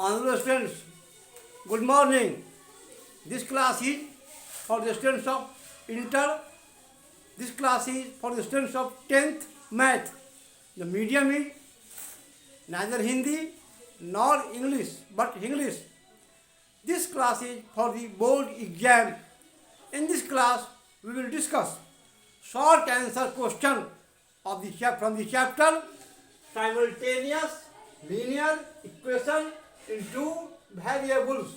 Honorable students, good morning. This class is for the students of Inter. This class is for the students of 10th Math. The medium is neither Hindi nor English, but English. This class is for the board exam. In this class, we will discuss short answer question of the from the chapter simultaneous linear equation in two variables.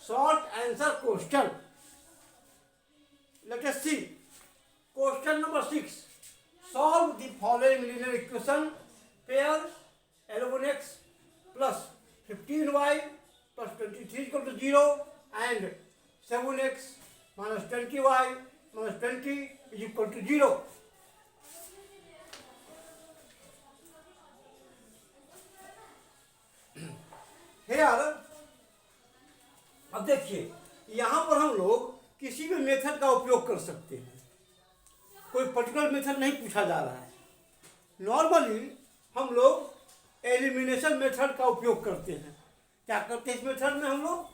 Short answer question. Let us see. Question number 6. Solve the following linear equation. Pair 11x plus 15y plus 23 equal to 0 and 7x minus 20y minus 20 is equal to 0. Here, अब देखिए यहाँ पर हम लोग किसी भी method का उपयोग कर सकते हैं, कोई पर्टिकुलर मेथड नहीं पूछा जा रहा है। नॉर्मली हम लोग एलिमिनेशन मेथड का उपयोग करते हैं। क्या करते हैं इस मेथड में? हम लोग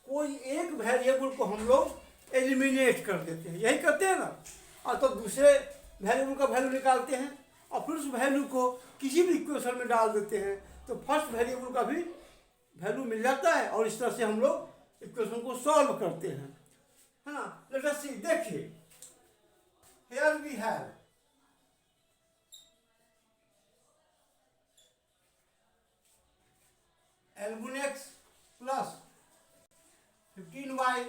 कोई एक वेरिएबल को हम लोग एलिमिनेट कर देते हैं, यही करते हैं ना। और तो दूसरे वेरिएबल का वैल्यू निकालते हैं और फिर उस वैल्यू को किसी भी इक्वेशन में डाल देते हैं, तो फर्स्ट वेरिएबल का भी वैल्यू मिल जाता है और इस तरह से हम लोग इक्वेशन को सॉल्व करते हैं, है ना। लेट अस सी, देखिए here we have L1x plus 15y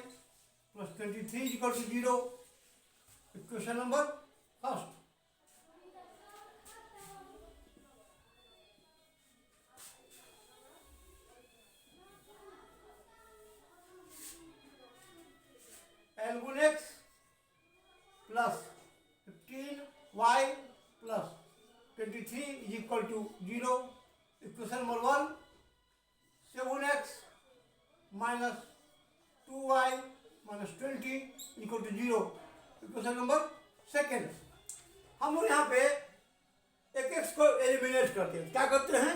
plus 23 is equal to 0. Equation number first. L1x plus 15y plus 23 is equal to 0. Equation number 1. 7x minus 2y minus 20 equal to 0. Equation number second. हम लोग यहाँ पे एक x को eliminate करते हैं। क्या करते हैं?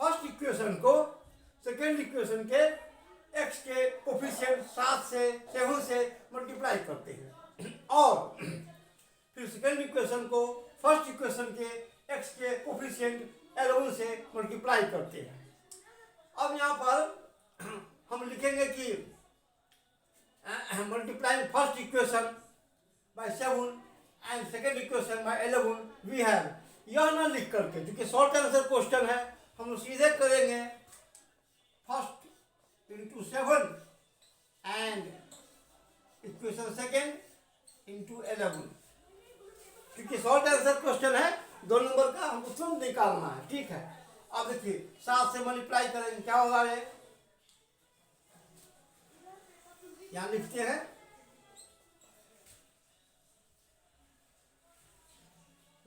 फर्स्ट इक्वेशन को सेकेंड इक्वेशन के एक्स के कोफिशिएंट 7 से 7 से मल्टीप्लाई करते हैं और फिर सेकेंड इक्वेशन को फर्स्ट इक्वेशन के एक्स के कोफिशिएंट 11 से मल्टीप्लाई करते हैं। अब यहाँ पर हम लिखेंगे कि multiplying first equation by 7 and second equation by 11 we have, यह ना लिख करके, क्योंकि शॉर्ट आंसर क्वेश्चन है, हम लोग सीधे करेंगे first into 7 and equation second into 11, क्योंकि शॉर्ट आंसर क्वेश्चन है, 2 नंबर का हमको तुरंत निकालना है। ठीक है, अब देखिए 7 से मल्टीप्लाई करेंगे, क्या होगा? ये यहां लिखते हैं,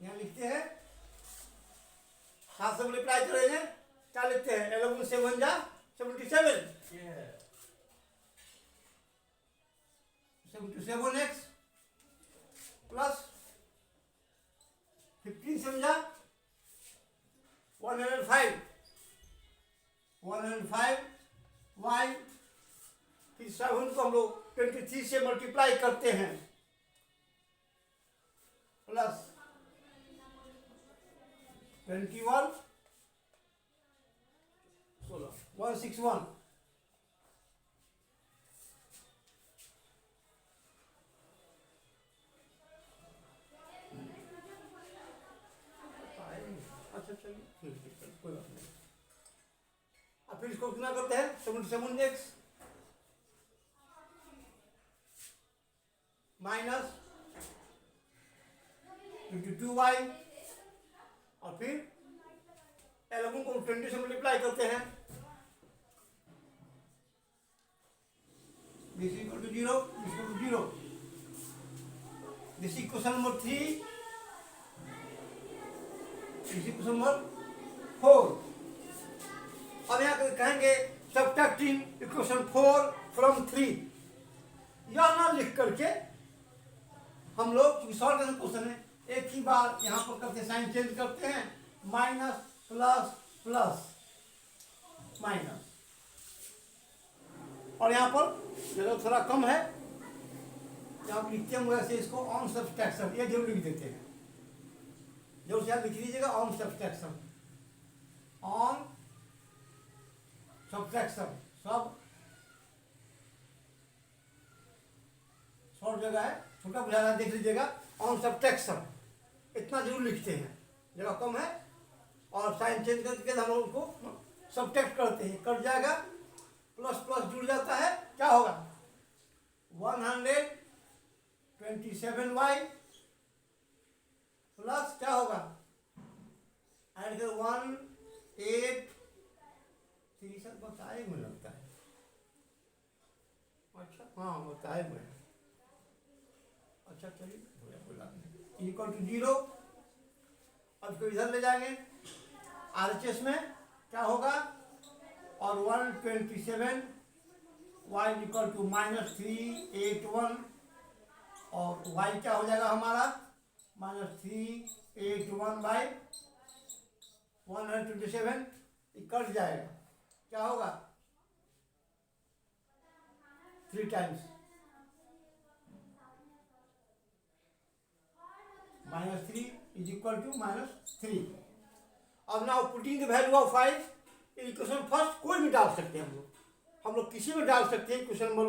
यहां लिखते हैं 7 से मल्टीप्लाई करेंगे, क्या लिखते हैं? 11 7 जा 77, 77x प्लस 15 7 जा 105 y, फिर 7 को हम लोग 23 से मल्टीप्लाई करते हैं प्लस 21 16 161, अच्छा चलिए कोई बात नहीं। अब फिर इसको कितना करते हैं? 77x माइनस 22y और फिर 11 को 20 से मल्टीप्लाई करते हैं, this is equal to 0, this is equal to 0. This is equation number 3, this is equation number 4. अब यहाँ कहेंगे सबट्रैक्टिंग इक्वेशन 4 फ्रॉम 3, यह ना लिख करके हम लोग सॉल्व करने क्वेश्चन है, एक ही बार यहाँ पर करते साइन चेंज करते हैं, माइनस प्लस प्लस माइनस, और यहाँ पर जगह थोड़ा कम है, यहाँ पर लिखते हैं वैसे इसको ऑन सब्सट्रैक्शन, ये जरूर लिख देते हैं, जरूर से आप लिख लीजिएगा ऑन सब्सट्रैक्शन, ऑन सब्सट्रैक्शन, सब शॉर्ट जगह है, छोटा बुझाना देख लीजिएगा, ऑन सब्सट्रैक्शन इतना जरूर लिखते हैं, जगह कम है। और साइन चेंज करके हम लोग उसको सब्ट्रैक्ट करते हैं, कट जाएगा, प्लस प्लस जुड़ जाता है, क्या होगा 127y प्लस क्या होगा, ऐड कर 183, सर बताए में लगता है, अच्छा हाँ बताए में, अच्छा चलिए इक्वल टू 0। अब इसको इधर ले जाएंगे RHS में क्या होगा, और 127 y इक्वल टू -381, और y क्या हो जाएगा हमारा -381/127, कट जाएगा, क्या होगा 3 टाइम्स -3 इज इक्वल टू -3। अब now putting the value of y, equation first कोई भी डाल सकते हैं हम लोग किसी में डाल सकते हैं, क्वेश्चन नंबर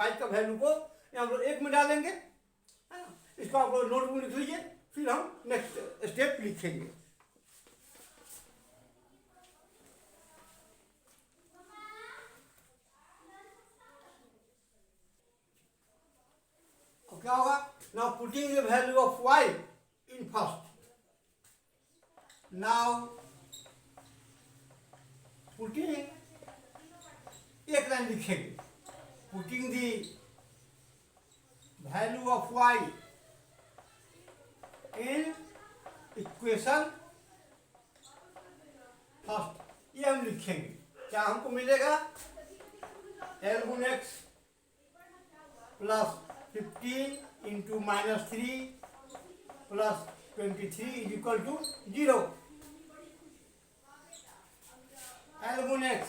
y का वैल्यू को हम लोग 1 में डालेंगे, है ना। इसको आप लोग नोटबुक लिख लीजिए, फिर हम नेक्स्ट स्टेप लिखेंगे। अब क्या होगा, now putting the value of y in first, now putting, एक लाइन लिखेंगे, putting the value of y in equation first, ये हम लिखेंगे, क्या हमको मिलेगा L गुण x plus 15 into -3 plus 23 is equal to 0। L गुण x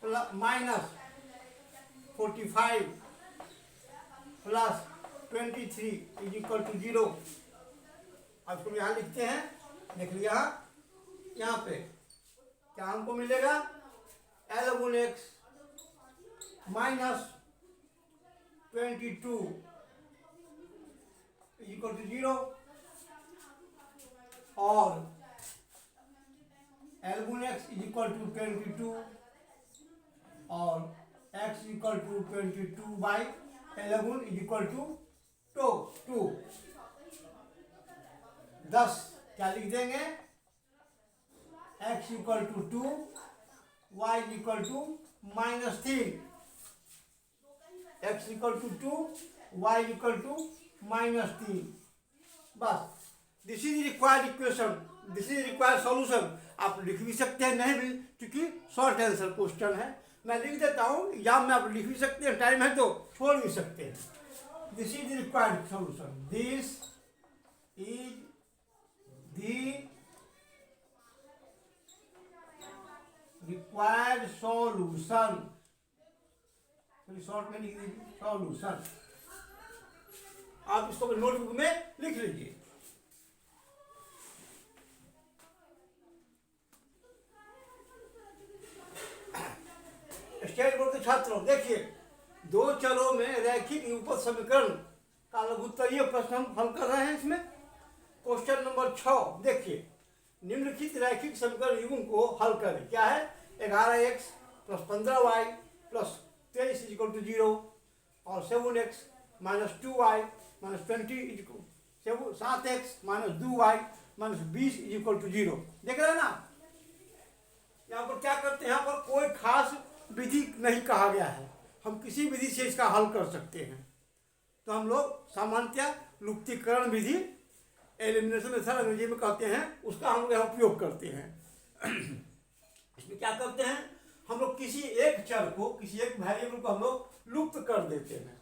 plus -45 plus 23 is equal to 0। अब इसको यहाँ लिखते हैं, देख लिया यहाँ पे क्या हमको मिलेगा, L गुण x -22 इज इक्वल टू 0, और L गुण x इज इक्वल टू 22, और x equal to 22/11 is equal to 2। 10 क्या लिख देंगे, x equal to 2, y equal to -3, x equal to 2, y equal to -3, बस this is required equation, this is required solution. आप लिख भी सकते हैं, नहीं भी, क्योंकि शॉर्ट आंसर क्वेश्चन है, मैं लिख देता हूँ, एग्जाम में आप लिख भी सकते हैं, टाइम है तो छोड़ भी सकते हैं। This is required solution, this is the required solution, short में लिख दीजिए सॉल्यूशन, आप इसको नोटबुक में लिख लीजिए। स्टेट बोर्ड के छात्रों देखिए, 2 चरों में रैखिक युगपत समीकरण का लघुत्तरीय प्रश्न हम हल कर रहे हैं। इसमें क्वेश्चन नंबर 6 देखिए, निम्नलिखित रैखिक समीकरण युग्म को हल करें। क्या है, 11x plus 15y plus 23 is equal to 0, और 7x minus 2y minus 20 7x minus 2y minus 20 is equal to 0। देख रहे हैं ना, यहाँ पर क्या करते हैं, यहाँ पर कोई खास विधि नहीं कहा गया है, हम किसी विधि से इसका हल कर सकते हैं। तो हम लोग सामान्यतः लुप्तीकरण विधि, एलिमिनेशन मेथड अंग्रेजी में कहते हैं, उसका हम लोग उपयोग करते हैं। इसमें क्या करते हैं, हम लोग किसी एक चर को, किसी एक वेरिएबल को हम लोग लुप्त कर देते हैं,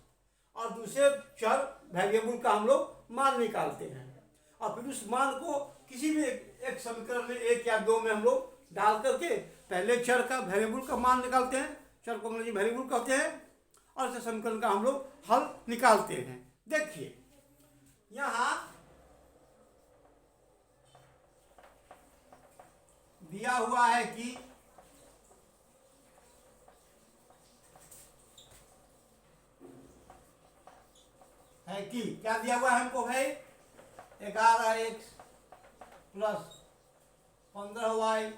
और दूसरे चर वेरिएबल का हम लोग मान निकालते हैं, और फिर उस मान को किसी भी एक समीकरण में 1 या 2 में हम लोग डाल करके पहले चर का वेरिएबल का मान निकालते हैं, चर को अंग्रेजी वेरिएबल कहते हैं, और इस समीकरण का हम लोग हल निकालते हैं। देखिए यहाँ दिया हुआ है कि क्या दिया हुआ है हमको भाई, 11x plus 15y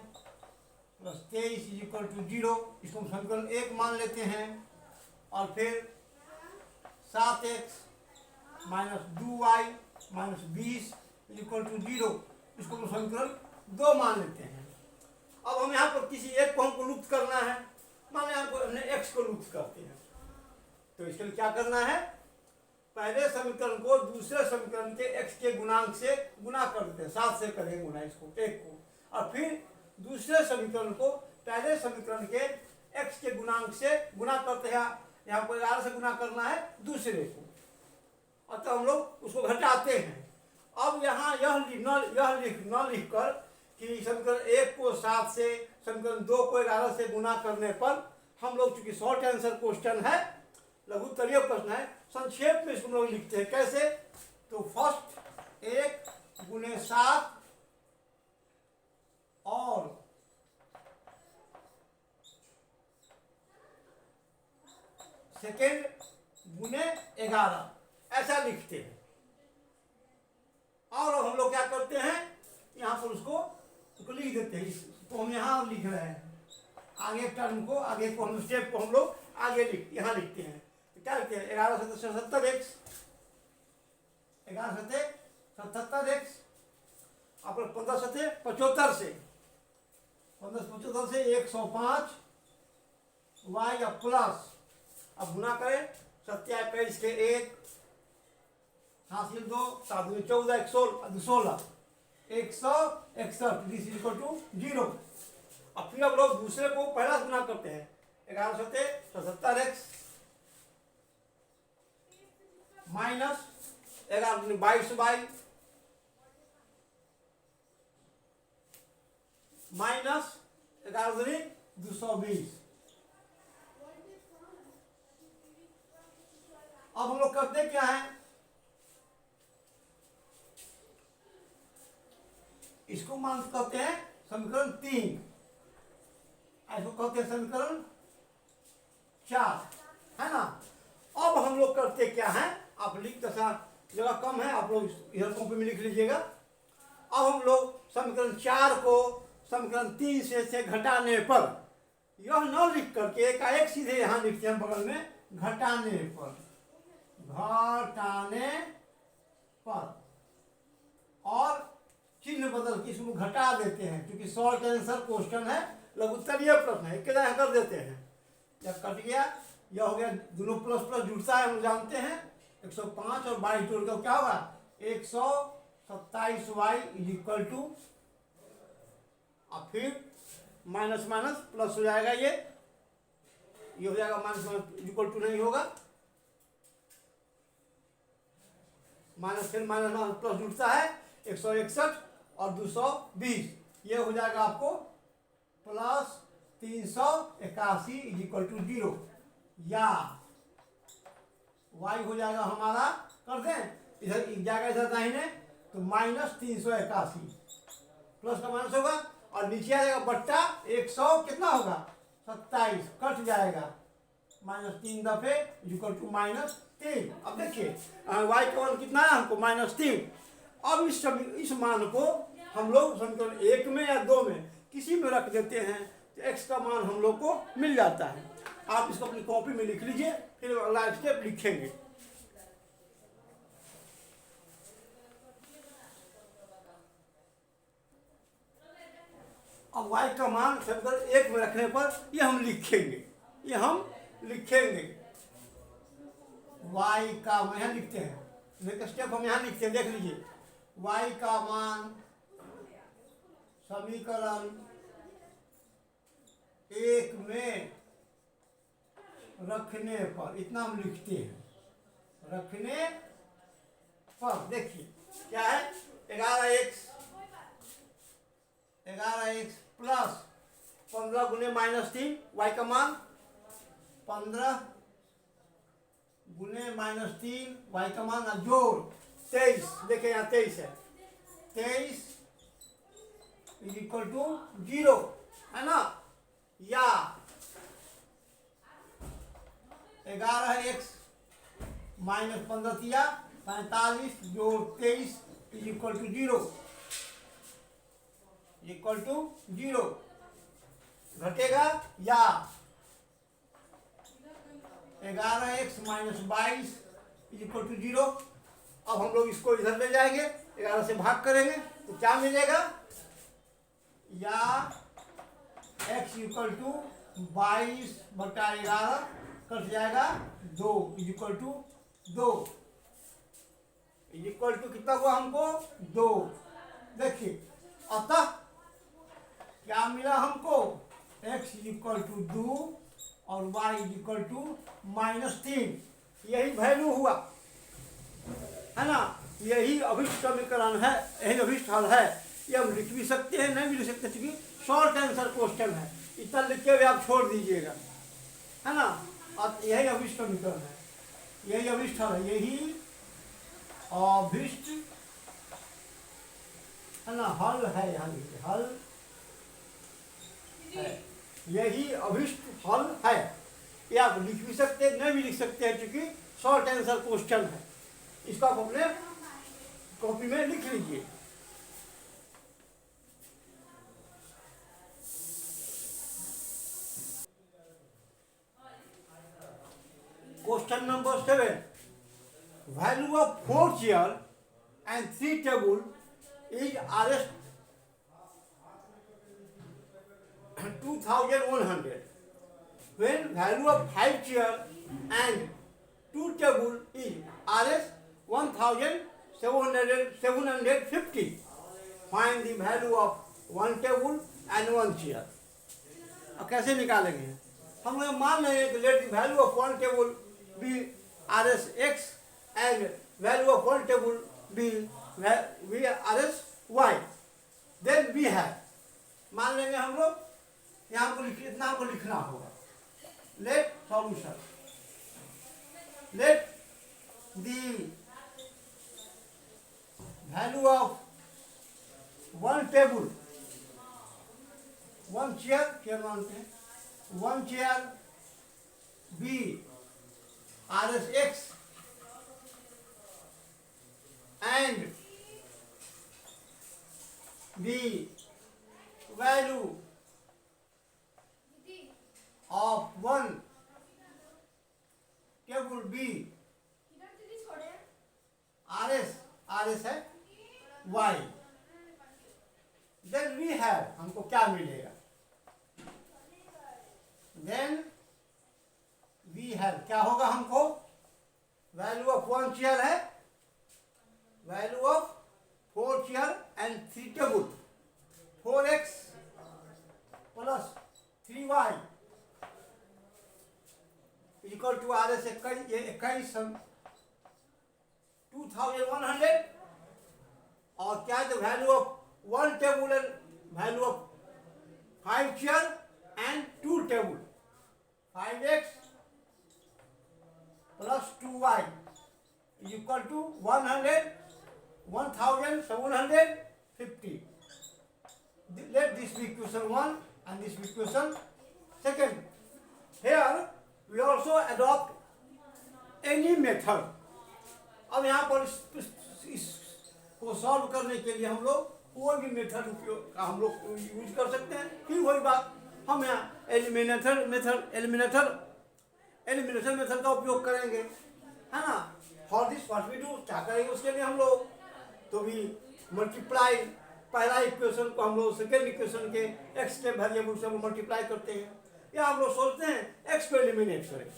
plus 23 is equal to 0। इसको हम समीकरण 1 मान लेते हैं। और फिर 7x minus 2y minus 20 is equal to 0, इसको हम समीकरण 2 मान लेते हैं। अब हम यहाँ पर किसी एक को हमको लुप्त करना है, मान लें हमको हमने x को लुप्त करते हैं, तो इसके लिए क्या करना है, पहले समीकरण को दूसरे समीकरण के x के गुणांक से गुना कर देते हैं, 7 से करेंगे गुना इसको, एक को, और फिर दूसरे समीकरण को पहले समीकरण के x के गुणांक से गुना करते हैं। यहाँ पर 11 से गुना करना है दूसरे को, अतः हम लोग उसको घटाते हैं। अब यहाँ यह लिख कर कि समीकरण 1 को 7 से, समीकरण 2 को 11 से गुना करने पर हम लोग, चूंकि शॉर्ट आंसर क्वेश्चन है, लघुत्तरीय प्रश्न है, संक्षेप में इसको लोग लिखते हैं कैसे, तो फर्स्ट 1 गुने 7 और सेकेंड गुने 11, ऐसा लिखते हैं। और हम लोग क्या करते हैं, यहाँ पर उसको लिख देते हैं। इसको हम यहाँ लिख रहे हैं, आगे टर्म को, आगे को हम स्टेप को हम लोग आगे यहाँ लिखते हैं। तो क्या लिखते हैं, 11 से 77x, 11 से 77x, आप 15 से 75 से, 15 से 75 से 105 y या प्लस, अब गुना करें 27 के 1 हासिल 2 7 14 16 161, दिस इज इक्वल टू 0। अब फिर हम लोग दूसरे को पहला गुना करते हैं, 11 से 77x माइनस 11 22y माइनस 11 220। अब हम लोग करते क्या है, इसको मान कहते हैं समीकरण 3, इसको कहते हैं समीकरण 4, है ना। अब हम लोग करते क्या है, आप लिख, जैसा जगह कम है आप लोग इधर कॉपी में लिख लीजिएगा। अब हम लोग समीकरण 4 को समीकरण 3 से घटाने पर, यह न लिख करके एक सीधे यहाँ लिखते हैं बगल में, घटाने पर, और चिन्ह बदल के इसको घटा देते हैं, क्योंकि शॉर्ट आंसर क्वेश्चन है, लघुत्तरीय प्रश्न है, कितना कर देते हैं। जब कट गया, यह हो गया, दोनों प्लस प्लस जुड़ता है, हम जानते हैं, 105 और 22 जोड़कर क्या होगा, 127y इज इक्वल टू, और फिर माइनस माइनस प्लस हो जाएगा, ये हो जाएगा माइनस माइनस इक्वल टू नहीं होगा, माइनस फिर माइनस माइनस प्लस जुड़ता है, 161 और 220, ये हो जाएगा आपको प्लस 381 इज इक्वल टू 0, या y हो जाएगा हमारा, कर दें इधर जाएगा इधर दाहिने, तो माइनस 381, प्लस का माइनस होगा, और नीचे आ जाएगा बट्टा 100 कितना होगा 27, कट जाएगा, माइनस 3 दफे इक्वल टू माइनस 3। अब देखिए y का मान कितना है हमको, माइनस 3। अब इस मान को हम लोग समीकरण 1 में या 2 में किसी में रख देते हैं, तो x का मान हम लोग को मिल जाता है। आप इसको अपनी कॉपी में लिख लीजिए, फिर अगला स्टेप लिखेंगे। अब y का मान समीकरण 1 में रखने पर ये हम लिखेंगे, y का मान यहाँ लिखते हैं, नेक्स्ट स्टेप हम यहाँ लिखते हैं, देख लीजिए, y का मान समीकरण 1 में रखने पर, इतना हम लिखते हैं, रखने पर देखिए क्या है, 11x प्लस 15 गुने माइनस 3, y का मान 15 गुने -3 y का मान जोड़ 23। देखिए यहाँ 23 है, 23 इज इक्वल टू 0 है ना। या 11x माइनस 15 किया 45 जोड़ 23 is equal to 0, equal to 0 घटेगा। या 11x minus 22 is equal to 0। अब हम लोग इसको इधर ले जाएंगे, 11 से भाग करेंगे तो क्या मिलेगा, या x इक्वल टू 22/11 कट जाएगा 2 is equal to 2 is equal to कितना हुआ हमको 2। देखिए अतः क्या मिला हमको, x इज इक्वल टू 2 और y इज इक्वल टू -3। यही वैल्यू हुआ है ना। यही अभिष्ट समीकरण है, यही अभिष्ट हल है। ये हम लिख भी सकते हैं, नहीं भी लिख सकते, क्योंकि शॉर्ट आंसर क्वेश्चन है। इतना लिख के भी आप छोड़ दीजिएगा, है ना। अब यही अभिष्ट समीकरण है, यही अभिष्ट हल है, यही अभिष्ट है ना, हल है। यहाँ हल है, यही अभिष्ट हल है। ये आप लिख भी सकते हैं, नहीं भी लिख सकते हैं, क्योंकि शॉर्ट आंसर क्वेश्चन है। इसको आप अपने कॉपी में लिख लीजिए। Question number 7, value of 4 chair and 3 table is RS 2100 when value of 5 chair and 2 table is RS 1750. Find the value of 1 table and 1 chair. अब कैसे निकालेंगे, हम लोग मान लेंगे कि let the value of 1 table be RS x and value of 1 table be RS y. Then we have, मान लेंगे हम लोग, यहाँ को इतना हमको लिखना होगा। Let solution, let the value of 1 table, 1 chair, chair मानते हैं, 1 chair be RS x and the value of 1 table B RS है y। then we have, हमको क्या मिलेगा, then we have क्या होगा, हमको वैल्यू ऑफ 1 चेयर है, value of 4 chair and 3 table, 4x plus 3y equal to RS 21 2100। और क्या है, value of 1 table and value of 5 chair and 2 table, 5x plus 2y equal to 1750. Let this be equation 1 and this be equation 2. Here we also adopt any method. अब यहाँ पर इसको solve करने के लिए हम लोग कोई भी मेथड उपयोग का हम लोग यूज कर सकते हैं। फिर वही बात, हम यहाँ एलिमिनेशन मेथड का उपयोग करेंगे, है ना। For this what we do, क्या करेंगे उसके लिए हम लोग, तो भी मल्टीप्लाई, पहला इक्वेशन को हम लोग सेकेंड इक्वेशन के एक्स के वेरिएबल से मल्टीप्लाई करते हैं, या हम लोग सोचते हैं एक्स को एलिमिनेट करें,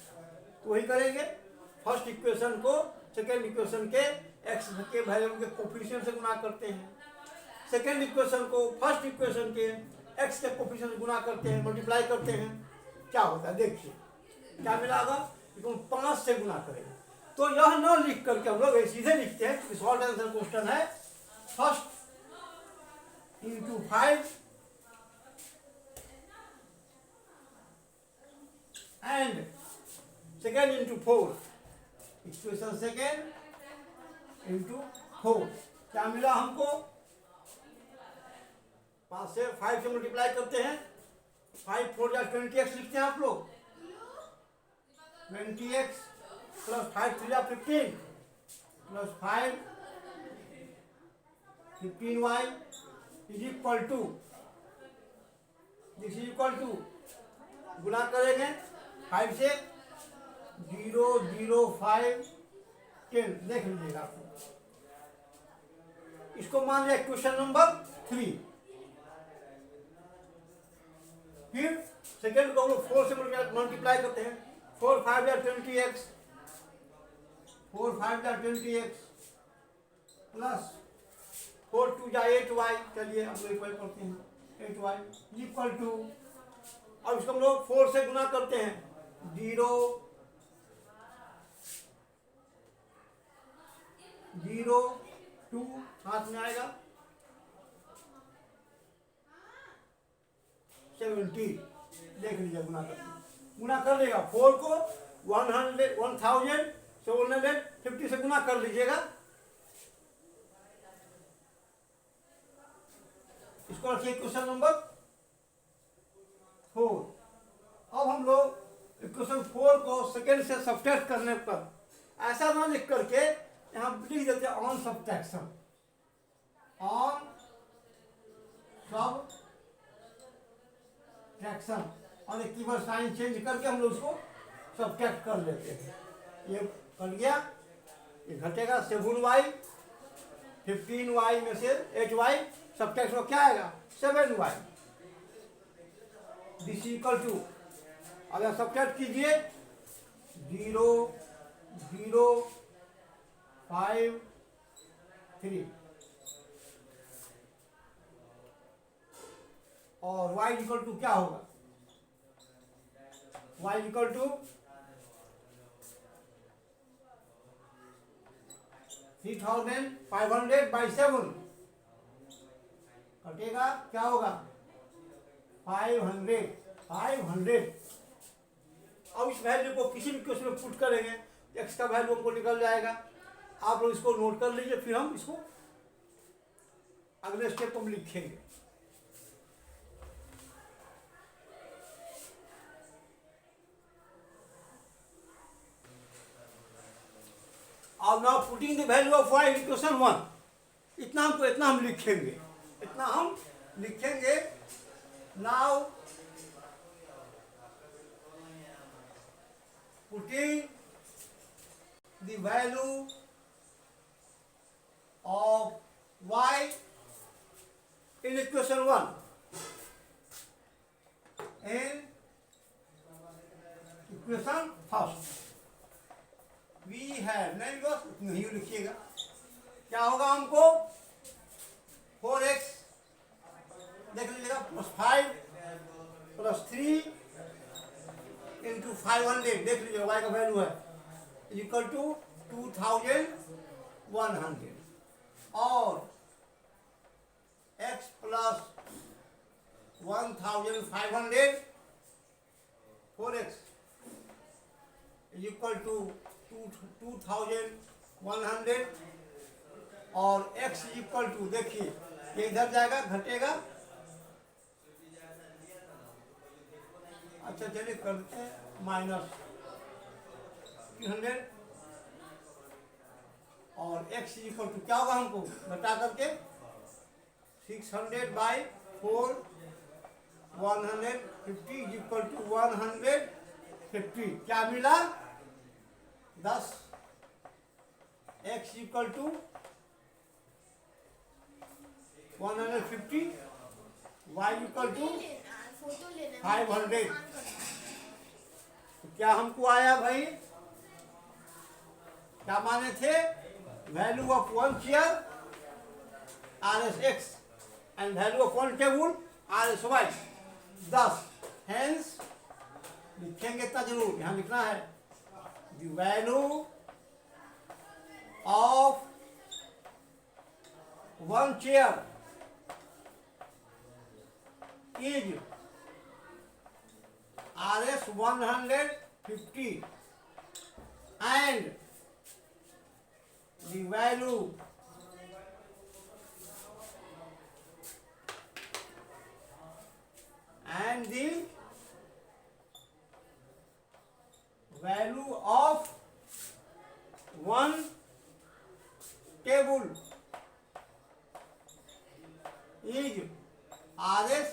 तो वही करेंगे। फर्स्ट इक्वेशन को सेकेंड इक्वेशन के एक्स के वेरिएबल के कोफिशिएंट से गुना करते हैं, सेकेंड इक्वेशन को फर्स्ट इक्वेशन के एक्स के कोफिशिएंट से गुना करते हैं, मल्टीप्लाई करते हैं। क्या होता है देखिए, क्या मिलेगा, 5 से गुना करेंगे। तो यह न लिख करके हम लोग सीधे लिखते हैं, क्योंकि शॉर्ट आंसर क्वेश्चन है। First into 5 and into 4, equation second into 4, क्या मिला हमको? 5 से 5 से मल्टीप्लाई करते हैं, 5 4 या 20x लिखते हैं आप लोग, 20x प्लस 5 3 या 15 plus 5 15y is equal to, this is equal to, गुना करेंगे 5 से 0 0 5 10, देख लीजिएगा आप। इसको मान लिया क्वेश्चन नंबर 3। फिर सेकेंड को हम लोग 4 से मल्टीप्लाई करते हैं, 4 5 या 20x, 4 5 या 20x प्लस 4 2 या 8y, चलिए हम लोग इक्वल करते हैं 8y इक्वल टू, अब इसको हम लोग 4 से गुना करते हैं, 0 0 2 हाथ में आएगा 70, देख लीजिए गुना कर लेगा, 4 को 1750 से गुना कर लीजिएगा, इसको रखिए क्वेश्चन नंबर 4। अब हम लोग इक्वेशन 4 को सेकेंड से सब्ट्रैक्ट करने पर ऐसा ना लिख करके यहाँ लिख देते हैं ऑन सब्ट्रैक्शन, ऑन सब्ट्रैक्शन, और एक कीवर्ड साइन चेंज करके हम लोग उसको सब्ट्रैक्ट कर लेते हैं। ये कर गया, ये घटेगा 7y, 15y में से 8y सब्ट्रैक्ट में क्या आएगा 7y, दिस इक्वल टू, अगर सब्ट्रैक्ट कीजिए 0 0 5 3 और y इक्वल टू क्या होगा, y इक्वल टू 3500 बाई 7 कटेगा, क्या होगा 500। अब इस वैल्यू को किसी भी क्वेश्चन में पुट करेंगे, एक्स का वैल्यू हमको निकल जाएगा। आप लोग इसको नोट कर लीजिए, फिर हम इसको अगले स्टेप में लिखेंगे। और now putting the value of y in question 1, इतना हम लिखेंगे, now putting the value of y in equation 1 in equation first we have, नहीं लिखिएगा, क्या होगा हमको 4x देख लीजिएगा प्लस 5 प्लस 3 इंटू 500, देख लीजिएगा y का वैल्यू है इक्वल टू 2100, और x plus 1500 4x equal to 2100, और x इक्वल टू, देखिए ये इधर जाएगा घटेगा, अच्छा चलिए करते हैं माइनस 300, और x इक्वल टू क्या होगा हमको घटा करके 600 बाई 4 150 इक्वल टू 150, क्या मिला 10, x equal to 150, y equal to 500। तो क्या हमको आया भाई, क्या माने थे, value of one chair RSX and value of one table RSY 10, hence लिखेंगे इतना जरूर, यहाँ लिखना है the value of one chair is RS 150 and the value of one table is Rs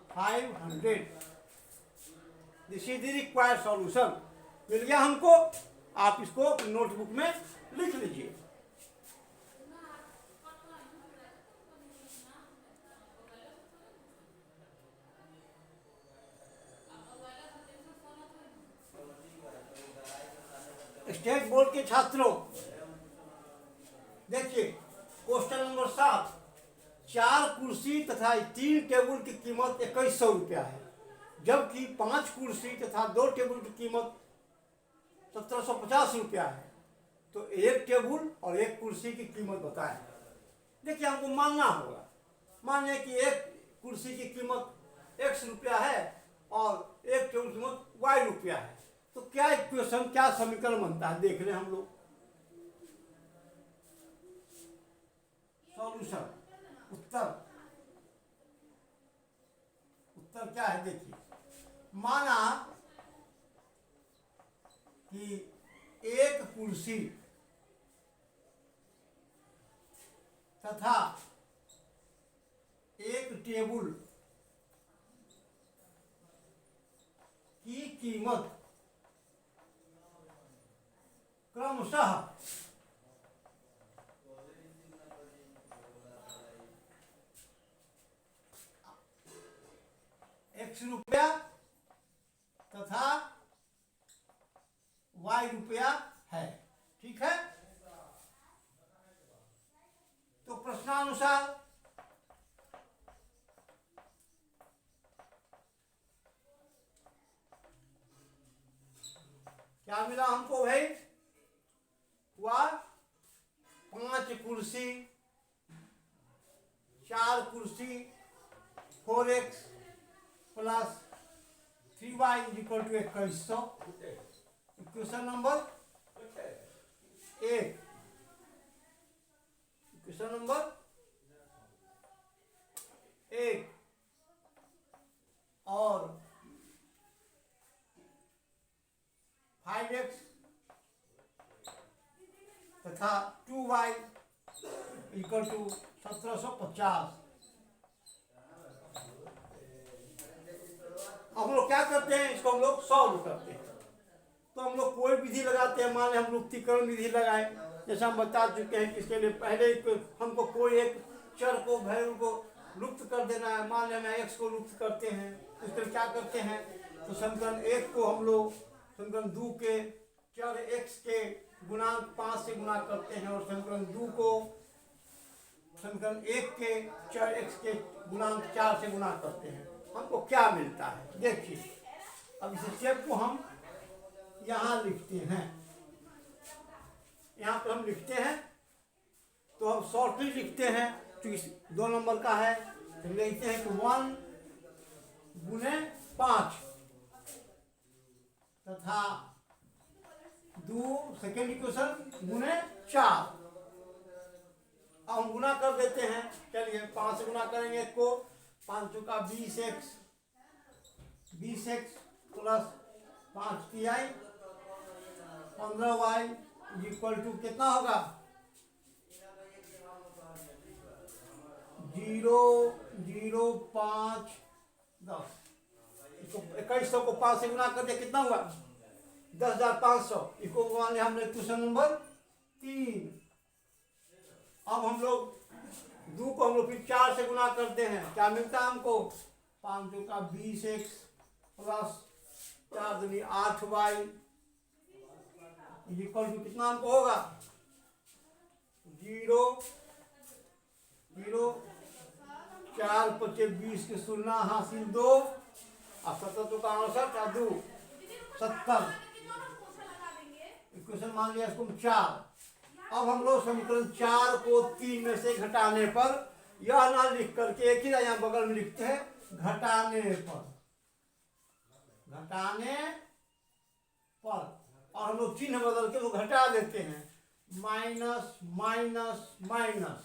500. This is the required solution. मिल गया हमको. आप इसको नोटबुक में लिख लीजिए. स्टेट बोर्ड के छात्रों देखिए क्वेश्चन नंबर 7. 4 कुर्सी तथा 3 टेबल की कीमत 2100 रुपया है, जबकि 5 कुर्सी तथा 2 टेबल की कीमत 1750 रुपया है. तो एक टेबल और एक कुर्सी की कीमत बताएं. देखिए हमको मानना होगा. माने कि एक कुर्सी की कीमत x रुपया है और एक टेबल की कीमत y रुपया है. तो क्या इक्वेशन, क्या समीकरण बनता है देख रहे हैं हम लोग. सॉल्यूशन, उत्तर क्या है देखिए. माना कि एक कुर्सी तथा एक टेबल की कीमत क्रमशः x रुपया तथा y रुपया है. ठीक है. तो प्रश्नानुसार क्या मिला हमको भाई. हुआ 5 कुर्सी 4 कुर्सी 4x plus 3y equal to 2100. Equation number 1. Equation number 1 और 5x तथा 2y इक्वल टू 1750. हम लोग क्या करते हैं, इसको हम लोग सॉल्व करते हैं. तो हम लोग कोई विधि लगाते हैं. मान लें हम लुप्तीकरण विधि लगाए, जैसा हम बता चुके हैं. इसके लिए पहले हमको कोई एक चर को, वैल्यू को लुप्त कर देना है. मान लें हम x को लुप्त करते हैं. इसके लिए क्या करते हैं, तो समीकरण 1 को हम लोग समीकरण 2 के चर x के गुणांक 5 से गुणा करते हैं और समीकरण 2 को समीकरण 1 के चर x के गुणांक 4 से गुणा करते हैं. हमको क्या मिलता है देखिए. अब इस स्टेप को हम यहाँ लिखते हैं. यहाँ पर हम लिखते हैं तो हम शॉर्टली लिखते हैं क्योंकि 2 नंबर का है. तो लिखते हैं कि 1 गुने 5 तथा 2 सेकेंड इक्वेशन गुने 4. अब हम गुना कर देते हैं. चलिए 5 से गुना करेंगे को 5 चौका 20x plus 5 ti 15y equal to कितना होगा 0 0 5 10. 2100 को 5 से गुना कर दिया कितना हुआ 10,500. इसको मान लिया हमने क्वेश्चन नंबर 3. अब हम लोग 2 को हम लोग फिर 4 से गुना करते हैं. क्या मिलता है हमको 5 चौका 20x प्लस 4 दूनी 8y इक्वल टू कितना हमको होगा 0 0 4 25 20 के 16 हासिल 2 और 17 चौका 68 और 2 70. इक्वेशन मान लिया इसको 4. अब हम लोग समीकरण 4 को 3 में से घटाने पर यह ना लिख करके एक ही यहाँ बगल में लिखते हैं घटाने पर और हम लोग चिन्ह बदल के वो घटा देते हैं, माइनस माइनस माइनस,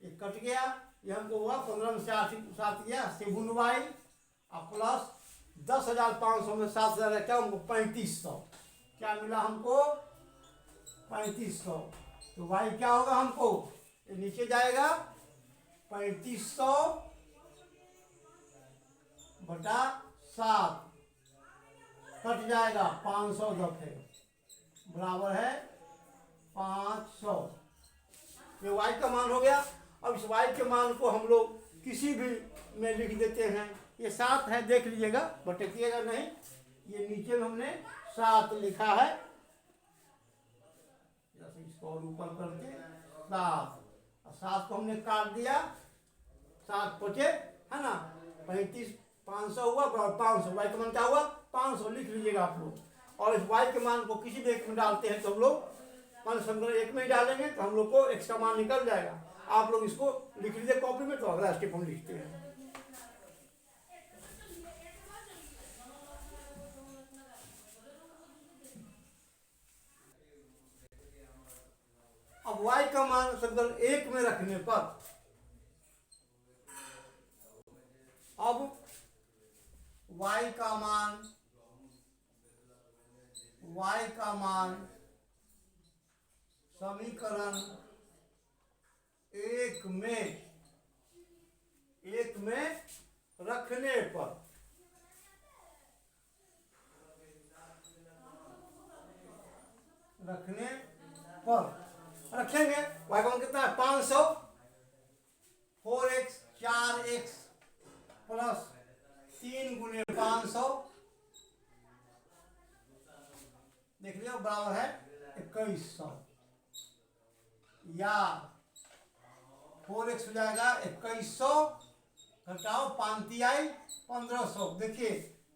ये कट गया, ये हमको हुआ 15 में से 8 गया 7y और प्लस 10,500 में 7,000 क्या हमको 3500, क्या मिला हमको 3500। तो y क्या होगा हमको, ये नीचे जाएगा 3500 बटा 7, कट जाएगा 500 दफे बराबर है 500। ये y का मान हो गया। अब इस y के मान को हम लोग किसी भी में लिख देते हैं, ये 7 है देख लीजिएगा, भटकिएगा नहीं, ये नीचे में हमने 7 लिखा है, जैसे इसको और ऊपर करके 7, और 7 को हमने काट दिया, 7 पचे है ना 35, 500 हुआ बराबर 500, y का मान क्या हुआ 500 लिख लीजिएगा आप लोग। और इस y के मान को किसी भी एक में डालते हैं तो हम लोग मान समीकरण 1 में ही डालेंगे तो हम लोग को x का मान निकल जाएगा। आप लोग इसको लिख लीजिए कॉपी में, तो अगला स्टेप हम लिखते हैं। अब y का मान समीकरण 1 में रखने पर, अब y का मान समीकरण 1 में रखने पर, रखेंगे y का मान कितना है 500, 4x 4x प्लस 3 गुने 500, देख लिया बराबर है 2100, या 4x हो जाएगा 2100 घटाओ 5 आई 1500, देखिए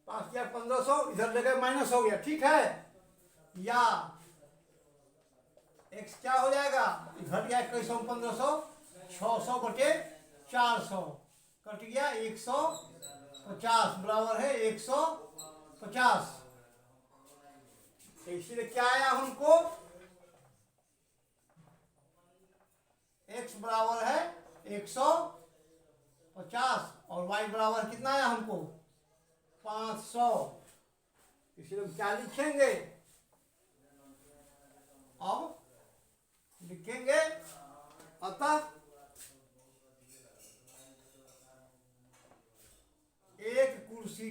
5 1500 इधर जगह माइनस हो गया, ठीक है, या x क्या हो जाएगा घट गया 2100 1500, 600 बटे 400 कट गया 150 बराबर है 150। इसलिए क्या आया हमको, x बराबर है 150 और y बराबर कितना आया हमको 500। इसलिए हम क्या लिखेंगे, अब लिखेंगे अतः एक कुर्सी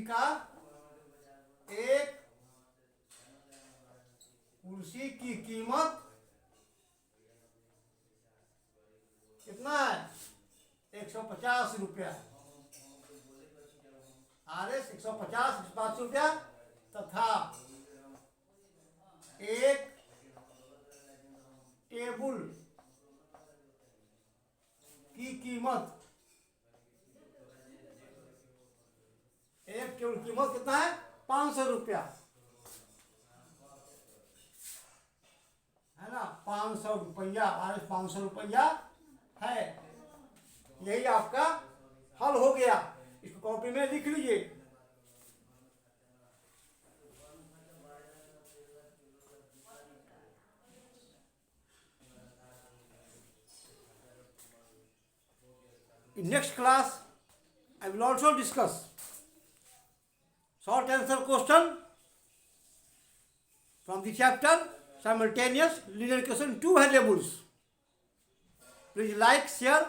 की कीमत कितना है 150 रुपया, RS 150 रुपया, तथा एक टेबुल की कीमत कितना है 500 रुपया, है ना 500 रुपया, आज 500 रुपया है। यही आपका हल हो गया, इसको कॉपी में लिख लीजिए। In next class, I will also discuss short answer question from the chapter simultaneous linear equation 2 variables. Please like, share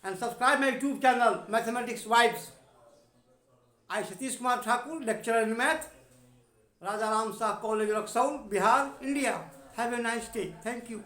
and subscribe my YouTube channel Mathematics Vibes. I Satish Kumar Thakur, lecturer in math, Raja Ram Shah College, Lucknow, Bihar, India. Have a nice day. Thank you.